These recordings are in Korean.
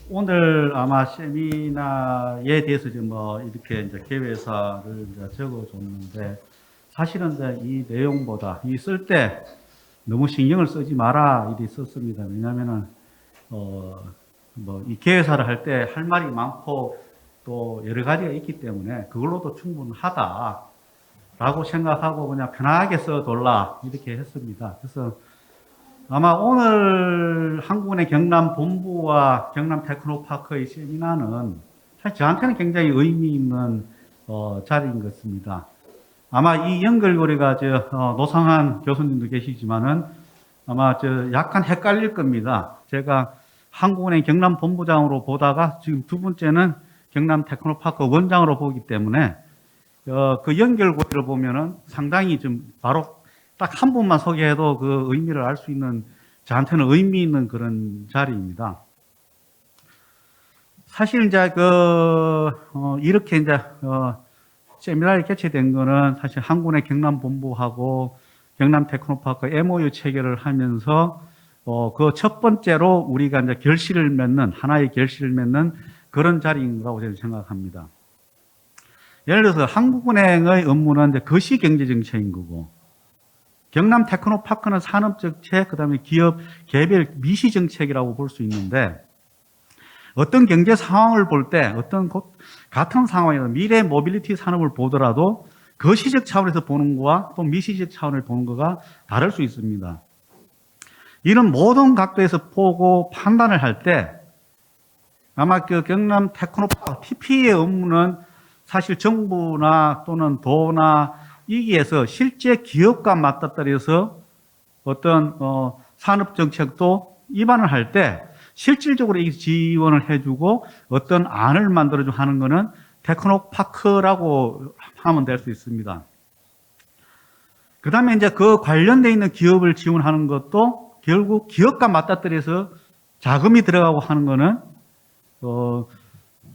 오늘 아마 세미나에 대해서 이제 이렇게 이제 개회사를 이제 적어줬는데, 사실은 이제 이 내용보다 쓸 때 너무 신경을 쓰지 마라 이렇게 썼습니다. 왜냐면은 이 개회사를 할 때 할 말이 많고 또 여러 가지가 있기 때문에 그걸로도 충분하다라고 생각하고 그냥 편하게 써둘라 이렇게 했습니다. 그래서 아마 오늘 한국은행 경남 본부와 경남 테크노파크의 세미나는 사실 저한테는 굉장히 의미 있는 자리인 것 같습니다. 아마 이 연결고리가 노상한 교수님도 계시지만은 아마 약간 헷갈릴 겁니다. 제가 한국은행 경남 본부장으로 보다가 지금 두 번째는 경남 테크노파크 원장으로 보기 때문에 그 연결고리를 보면은 상당히 좀 바로 딱 한 분만 소개해도 그 의미를 알 수 있는, 저한테는 의미 있는 그런 자리입니다. 사실 이제 이렇게 이제 세미나를 개최된 거는 사실 한국은행 경남 본부하고 경남 테크노파크 MOU 체결을 하면서 그 첫 번째로 우리가 이제 결실을 맺는, 하나의 결실을 맺는 그런 자리인 거라고 저는 생각합니다. 예를 들어서 한국은행의 업무는 이제 거시경제정책인 거고, 경남 테크노파크는 산업정책, 그 다음에 기업 개별 미시정책이라고 볼 수 있는데, 어떤 경제 상황을 볼 때, 같은 상황에서 미래 모빌리티 산업을 보더라도 거시적 차원에서 보는 거와 또 미시적 차원을 보는 거가 다를 수 있습니다. 이런 모든 각도에서 보고 판단을 할 때, 아마 그 경남 테크노파크 TP의 업무는 사실 정부나 또는 도나 이기에서 실제 기업과 맞닥뜨려서 어떤 산업 정책도 입안을 할 때 실질적으로 이 지원을 해주고 어떤 안을 만들어주고 하는 것은 테크노파크라고 하면 될 수 있습니다. 그 다음에 이제 그 관련되어 있는 기업을 지원하는 것도 결국 기업과 맞닥뜨려서 자금이 들어가고 하는 것은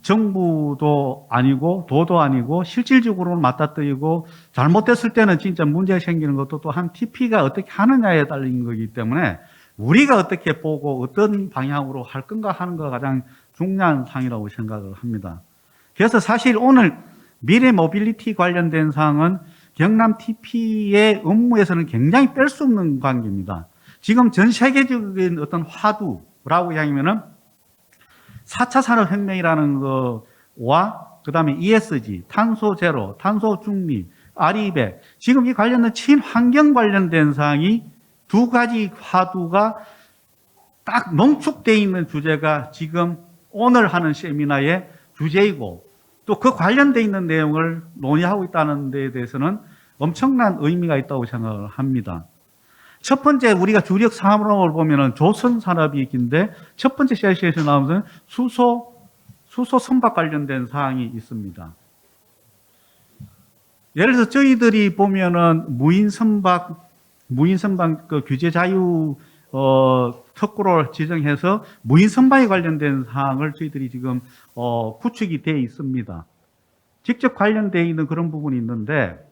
정부도 아니고 도도 아니고 실질적으로는 맞닥뜨리고, 잘못됐을 때는 진짜 문제가 생기는 것도 또한 TP가 어떻게 하느냐에 달린 거기 때문에 우리가 어떻게 보고 어떤 방향으로 할 건가 하는 것가 가장 중요한 사항이라고 생각을 합니다. 그래서 사실 오늘 미래 모빌리티 관련된 사항은 경남 TP의 업무에서는 굉장히 뺄 수 없는 관계입니다. 지금 전 세계적인 어떤 화두라고 이야기하면은 4차 산업혁명이라는 거와 그 다음에 ESG, 탄소 제로, 탄소 중립, RE100, 지금 이 관련된 친환경 관련된 사항이 두 가지 화두가 딱 농축되어 있는 주제가 지금 오늘 하는 세미나의 주제이고, 또 그 관련되어 있는 내용을 논의하고 있다는 데에 대해서는 엄청난 의미가 있다고 생각을 합니다. 첫 번째, 우리가 주력 산업을 보면은 조선 산업이 있긴데, 첫 번째 세션에서 나오는 수소 선박 관련된 사항이 있습니다. 예를 들어서 저희들이 보면은 무인 선박 그 규제 자유 특구를 지정해서 무인 선박에 관련된 사항을 저희들이 지금 구축이 되어 있습니다. 직접 관련되어 있는 그런 부분이 있는데,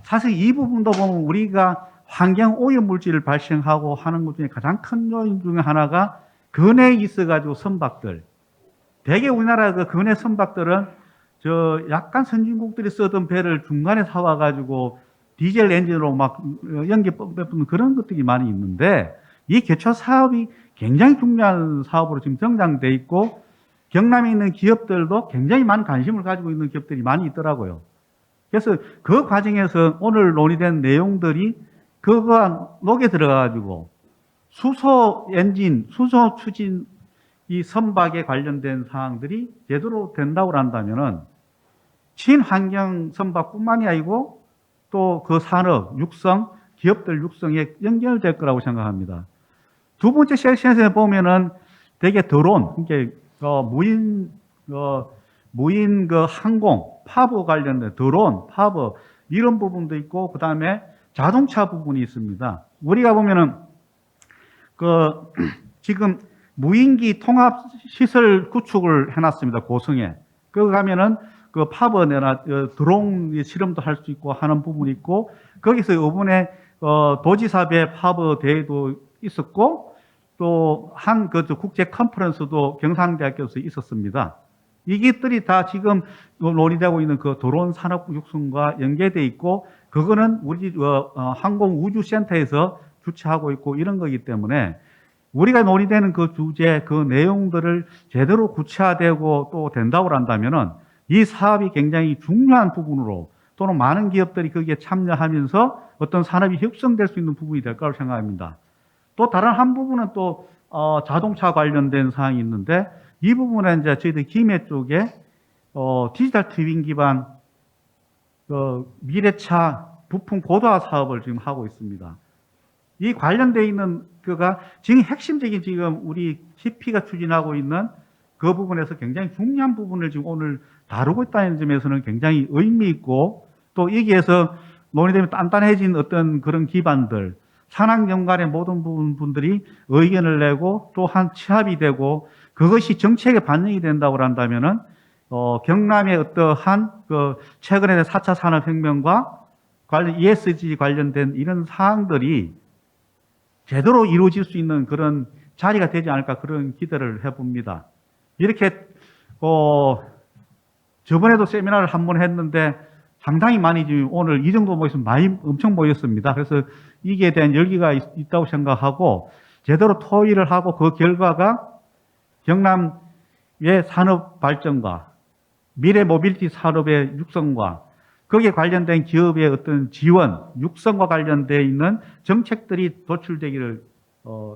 사실 이 부분도 보면 우리가 환경 오염 물질을 발생하고 하는 것 중에 가장 큰 요인 중에 하나가 근해에 있어가지고 선박들. 대개 우리나라 그 근해 선박들은 약간 선진국들이 쓰던 배를 중간에 사와가지고 디젤 엔진으로 막 연기 뿜는 그런 것들이 많이 있는데, 이 개초 사업이 굉장히 중요한 사업으로 지금 성장돼 있고, 경남에 있는 기업들도 굉장히 많은 관심을 가지고 있는 기업들이 많이 있더라고요. 그래서 그 과정에서 오늘 논의된 내용들이 그거와 녹에 들어가가지고 수소 엔진, 수소 추진 이 선박에 관련된 사항들이 제대로 된다고 한다면은 친환경 선박뿐만이 아니고 또 그 산업 육성, 기업들 육성에 연결될 거라고 생각합니다. 두 번째 섹션에서 보면은 되게 드론, 그러니까 무인 그 항공, 파버 관련된 드론, 파버 이런 부분도 있고, 그 다음에 자동차 부분이 있습니다. 우리가 보면은 지금 무인기 통합 시설 구축을 해놨습니다. 고성에. 거기 가면은 그 파버 내나 드론 실험도 할 수 있고 하는 부분이 있고, 거기서 이번에 도지사배 파버 대회도 있었고, 또 한 국제 컨퍼런스도 경상대학교에서 있었습니다. 이것들이 다 지금 논의되고 있는 그 드론 산업 육성과 연계돼 있고, 그거는 우리 항공우주센터에서 주최하고 있고 이런 거기 때문에 우리가 논의되는 그 주제, 그 내용들을 제대로 구체화되고 또 된다고 한다면은 이 사업이 굉장히 중요한 부분으로, 또는 많은 기업들이 거기에 참여하면서 어떤 산업이 형성될 수 있는 부분이 될 거라고 생각합니다. 또 다른 한 부분은 또 자동차 관련된 사항이 있는데, 이 부분은 이제 저희들 기매 쪽에 디지털 트윈 기반 미래차 부품 고도화 사업을 지금 하고 있습니다. 이 관련되어 있는 그가 지금 핵심적인 지금 우리 CP가 추진하고 있는 그 부분에서 굉장히 중요한 부분을 지금 오늘 다루고 있다는 점에서는 굉장히 의미 있고, 또 여기에서 논의되면 단단해진 어떤 그런 기반들, 산학연구관의 모든 분들이 의견을 내고 또한 취합이 되고 그것이 정책에 반영이 된다고 한다면은 경남의 어떠한 최근에 4차 산업혁명과 관련 ESG 관련된 이런 사항들이 제대로 이루어질 수 있는 그런 자리가 되지 않을까, 그런 기대를 해봅니다. 이렇게 저번에도 세미나를 한 번 했는데 상당히 많이 지금 오늘 이 정도 모였으면 많이 엄청 모였습니다. 그래서 이게 대한 열기가 있다고 생각하고 제대로 토의를 하고 그 결과가 경남의 산업 발전과 미래 모빌리티 산업의 육성과 거기에 관련된 기업의 어떤 지원, 육성과 관련되어 있는 정책들이 도출되기를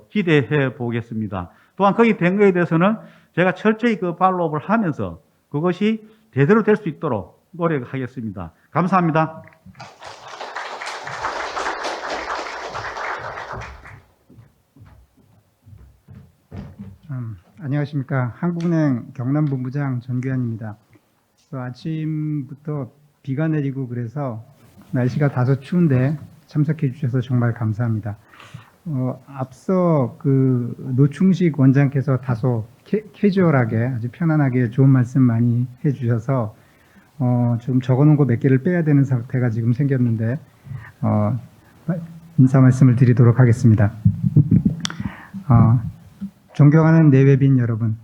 기대해 보겠습니다. 또한 거기 된 거에 대해서는 제가 철저히 그 팔로우업을 하면서 그것이 제대로 될 수 있도록 노력하겠습니다. 감사합니다. 안녕하십니까. 한국은행 경남본부장 전규환입니다. 아침부터 비가 내리고 그래서 날씨가 다소 추운데 참석해 주셔서 정말 감사합니다. 앞서 그 노충식 원장께서 다소 캐주얼하게 아주 편안하게 좋은 말씀 많이 해주셔서 좀 적어놓은 거 몇 개를 빼야 되는 상태가 지금 생겼는데 인사 말씀을 드리도록 하겠습니다. 존경하는 내외빈 여러분,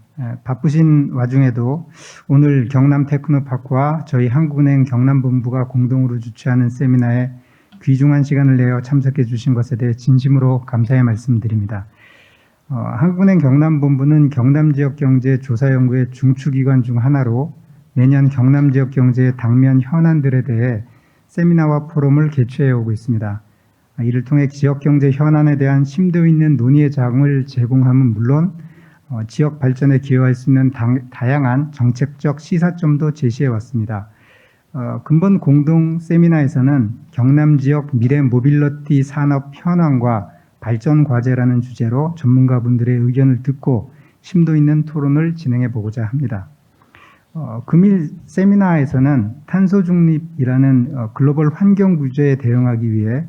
바쁘신 와중에도 오늘 경남 테크노파크와 저희 한국은행 경남본부가 공동으로 주최하는 세미나에 귀중한 시간을 내어 참석해 주신 것에 대해 진심으로 감사의 말씀드립니다. 한국은행 경남본부는 경남지역경제 조사연구의 중추기관 중 하나로 매년 경남지역경제의 당면 현안들에 대해 세미나와 포럼을 개최해 오고 있습니다. 이를 통해 지역경제 현안에 대한 심도 있는 논의의 장을 제공함은 물론 지역 발전에 기여할 수 있는 다양한 정책적 시사점도 제시해 왔습니다. 근본 공동 세미나에서는 경남 지역 미래 모빌리티 산업 현황과 발전 과제라는 주제로 전문가분들의 의견을 듣고 심도 있는 토론을 진행해 보고자 합니다. 금일 세미나에서는 탄소 중립이라는 글로벌 환경 구조에 대응하기 위해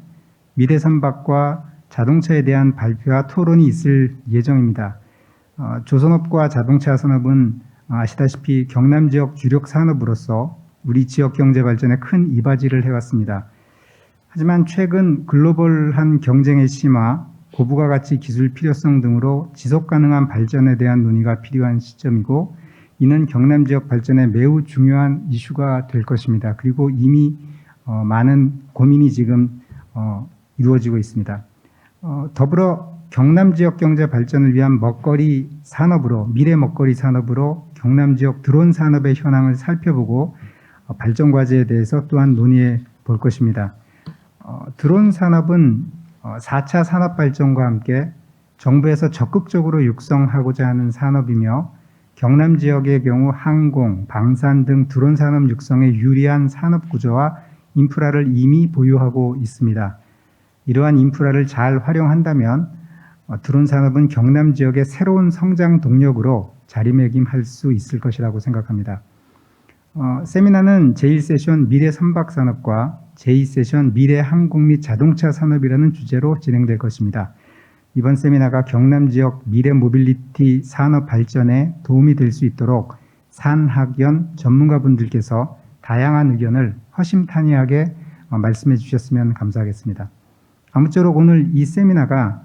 미래 선박과 자동차에 대한 발표와 토론이 있을 예정입니다. 조선업과 자동차 산업은 아시다시피 경남 지역 주력 산업으로서 우리 지역 경제 발전에 큰 이바지를 해왔습니다. 하지만 최근 글로벌한 경쟁의 심화, 고부가 가치 기술 필요성 등으로 지속 가능한 발전에 대한 논의가 필요한 시점이고, 이는 경남 지역 발전에 매우 중요한 이슈가 될 것입니다. 그리고 이미 많은 고민이 지금 이루어지고 있습니다. 더불어 경남 지역 경제 발전을 위한 먹거리 산업으로, 미래 먹거리 산업으로 경남 지역 드론 산업의 현황을 살펴보고 발전 과제에 대해서 또한 논의해 볼 것입니다. 드론 산업은 4차 산업 발전과 함께 정부에서 적극적으로 육성하고자 하는 산업이며, 경남 지역의 경우 항공, 방산 등 드론 산업 육성에 유리한 산업 구조와 인프라를 이미 보유하고 있습니다. 이러한 인프라를 잘 활용한다면 드론 산업은 경남 지역의 새로운 성장 동력으로 자리매김할 수 있을 것이라고 생각합니다. 세미나는 제1세션 미래 선박산업과 제2세션 미래 항공 및 자동차 산업이라는 주제로 진행될 것입니다. 이번 세미나가 경남 지역 미래 모빌리티 산업 발전에 도움이 될 수 있도록 산학연 전문가분들께서 다양한 의견을 허심탄회하게 말씀해 주셨으면 감사하겠습니다. 아무쪼록 오늘 이 세미나가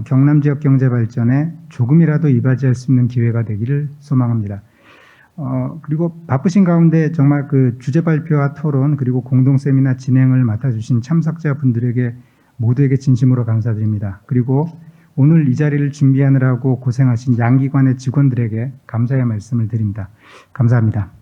경남 지역 경제 발전에 조금이라도 이바지할 수 있는 기회가 되기를 소망합니다. 그리고 바쁘신 가운데 정말 그 주제 발표와 토론 그리고 공동 세미나 진행을 맡아주신 참석자분들에게 모두에게 진심으로 감사드립니다. 그리고 오늘 이 자리를 준비하느라고 고생하신 양기관의 직원들에게 감사의 말씀을 드립니다. 감사합니다.